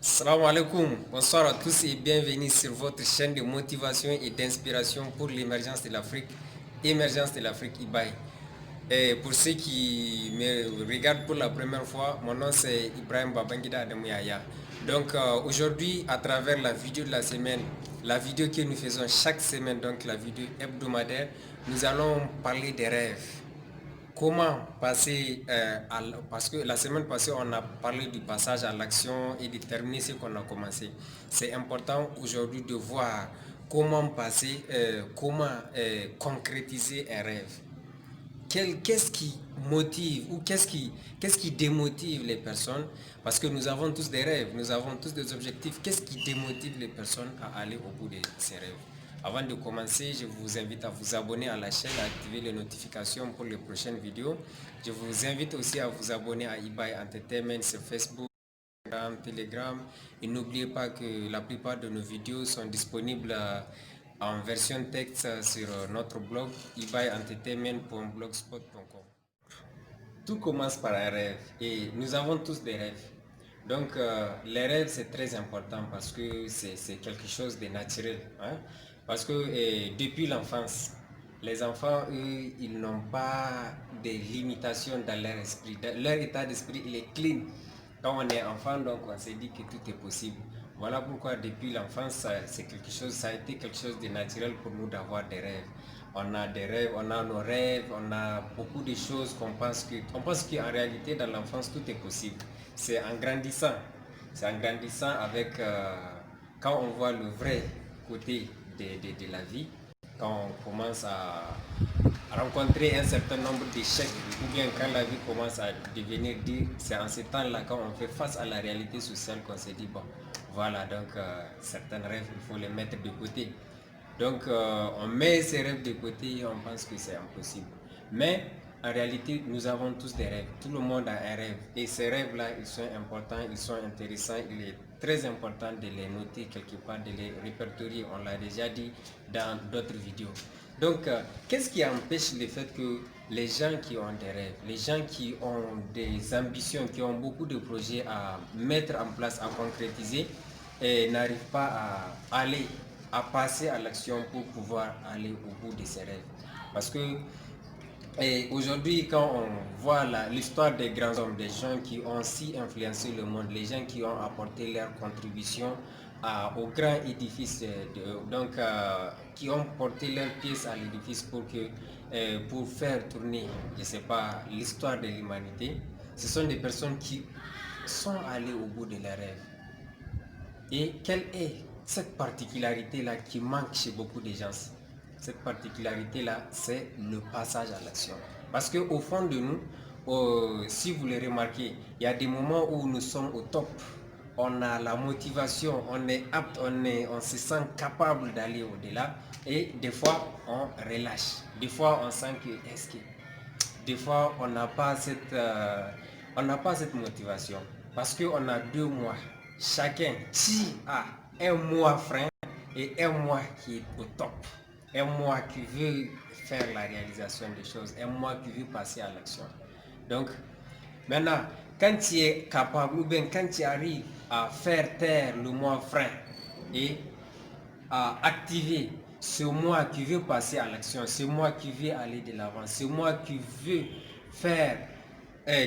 Salam alaikum, bonsoir à tous et bienvenue sur votre chaîne de motivation et d'inspiration pour l'émergence de l'Afrique, émergence de l'Afrique Ibaï. Et pour ceux qui me regardent pour la première fois, mon nom c'est Ibrahim Babangida Adamouyaya. Donc aujourd'hui, à travers la vidéo de la semaine, la vidéo que nous faisons chaque semaine, donc la vidéo hebdomadaire, nous allons parler des rêves. Comment passer parce que la semaine passée on a parlé du passage à l'action et de terminer ce qu'on a commencé. C'est important aujourd'hui de voir comment passer, comment concrétiser un rêve. Qu'est-ce qui motive ou qu'est-ce qui démotive les personnes? Parce que nous avons tous des rêves, nous avons tous des objectifs. Qu'est-ce qui démotive les personnes à aller au bout de ces rêves? Avant de commencer, je vous invite à vous abonner à la chaîne, à activer les notifications pour les prochaines vidéos. Je vous invite aussi à vous abonner à eBay Entertainment sur Facebook, Telegram. Et n'oubliez pas que la plupart de nos vidéos sont disponibles en version texte sur notre blog ebayentertainment.blogspot.com. Tout commence par un rêve et nous avons tous des rêves. Donc les rêves c'est très important parce que c'est quelque chose de naturel. Hein? Parce que depuis l'enfance, les enfants, eux, ils n'ont pas de limitations dans leur esprit. Leur état d'esprit, il est clean. Quand on est enfant, donc on s'est dit que tout est possible. Voilà pourquoi depuis l'enfance, c'est quelque chose, ça a été quelque chose de naturel pour nous d'avoir des rêves. On a des rêves, on a nos rêves, on a beaucoup de choses on pense qu'en réalité dans l'enfance tout est possible. C'est en grandissant avec quand on voit le vrai côté de la vie, quand on commence à rencontrer un certain nombre d'échecs ou bien quand la vie commence à devenir dure, c'est en ce temps-là quand on fait face à la réalité sociale qu'on se dit bon voilà donc certains rêves il faut les mettre de côté. Donc on met ces rêves de côté et on pense que c'est impossible. Mais en réalité, nous avons tous des rêves. Tout le monde a un rêve. Et ces rêves-là, ils sont importants, ils sont intéressants. Il est très important de les noter quelque part, de les répertorier. On l'a déjà dit dans d'autres vidéos. Donc, qu'est-ce qui empêche le fait que les gens qui ont des rêves, les gens qui ont des ambitions, qui ont beaucoup de projets à mettre en place, à concrétiser, et n'arrivent pas à aller, à passer à l'action pour pouvoir aller au bout de ces rêves? Parce que aujourd'hui, quand on voit l'histoire des grands hommes, des gens qui ont si influencé le monde, les gens qui ont apporté leur contribution au grand édifice, qui ont porté leur pièce à l'édifice pour faire tourner, je ne sais pas, l'histoire de l'humanité, ce sont des personnes qui sont allées au bout de leurs rêves. Et quelle est cette particularité-là qui manque chez beaucoup de gens? Cette particularité-là, c'est le passage à l'action. Parce qu'au fond de nous, si vous le remarquez, il y a des moments où nous sommes au top. On a la motivation, on est apte, on se sent capable d'aller au-delà. Et des fois, on relâche. Des fois, on sent que, des fois, on n'a pas cette motivation. Parce qu'on a 2 mois. Chacun qui a un mois frein et un mois qui est au top. Un mois qui veut faire la réalisation des choses. Un mois qui veut passer à l'action. Donc, maintenant, quand tu es capable ou bien quand tu arrives à faire taire le mois frein et à activer ce moi qui veut passer à l'action, ce moi qui veut aller de l'avant, ce moi qui veut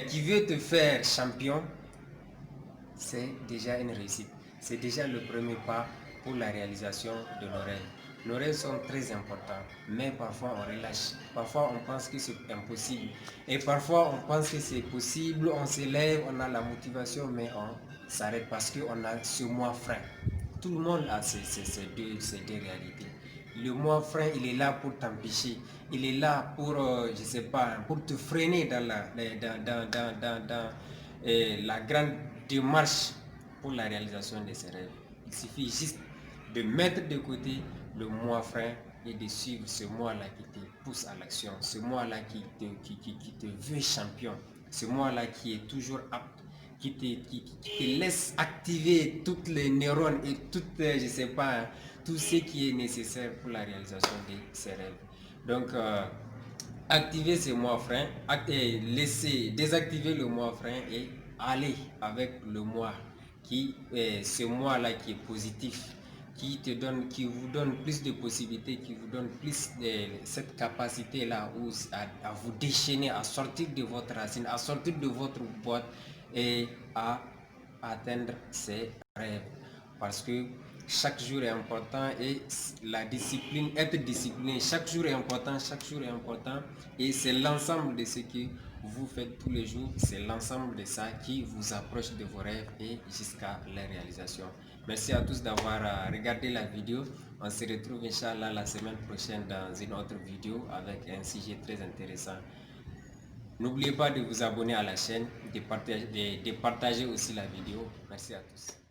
qui veut te faire champion, c'est déjà une réussite. C'est déjà le premier pas pour la réalisation de nos rêves. Nos rêves sont très importants, mais parfois on relâche. Parfois on pense que c'est impossible. Et parfois on pense que c'est possible, on s'élève, on a la motivation, mais on s'arrête parce qu'on a ce moi frein. Tout le monde a ces deux réalités. Le moi frein, il est là pour t'empêcher. Il est là pour, je sais pas, pour te freiner dans la grande démarche pour la réalisation de ces rêves. Il suffit juste de mettre de côté le moi frein et de suivre ce moi-là qui te pousse à l'action, ce moi-là qui te veut champion, ce moi-là qui est toujours apte, qui te laisse activer toutes les neurones et je sais pas, tout ce qui est nécessaire pour la réalisation de ces rêves. Donc, activer ce moi frein, désactiver le moi frein et aller avec le moi ce mois-là qui est positif, qui vous donne plus de possibilités, qui vous donne plus de cette capacité-là à vous déchaîner, à sortir de votre racine, à sortir de votre boîte et à atteindre ses rêves. Parce que chaque jour est important et la discipline, être discipliné, chaque jour est important, et c'est l'ensemble de ce que vous faites tous les jours, c'est l'ensemble de ça qui vous approche de vos rêves et jusqu'à leur réalisation. Merci à tous d'avoir regardé la vidéo. On se retrouve Inch'Allah la semaine prochaine dans une autre vidéo avec un sujet très intéressant. N'oubliez pas de vous abonner à la chaîne, de partager aussi la vidéo. Merci à tous.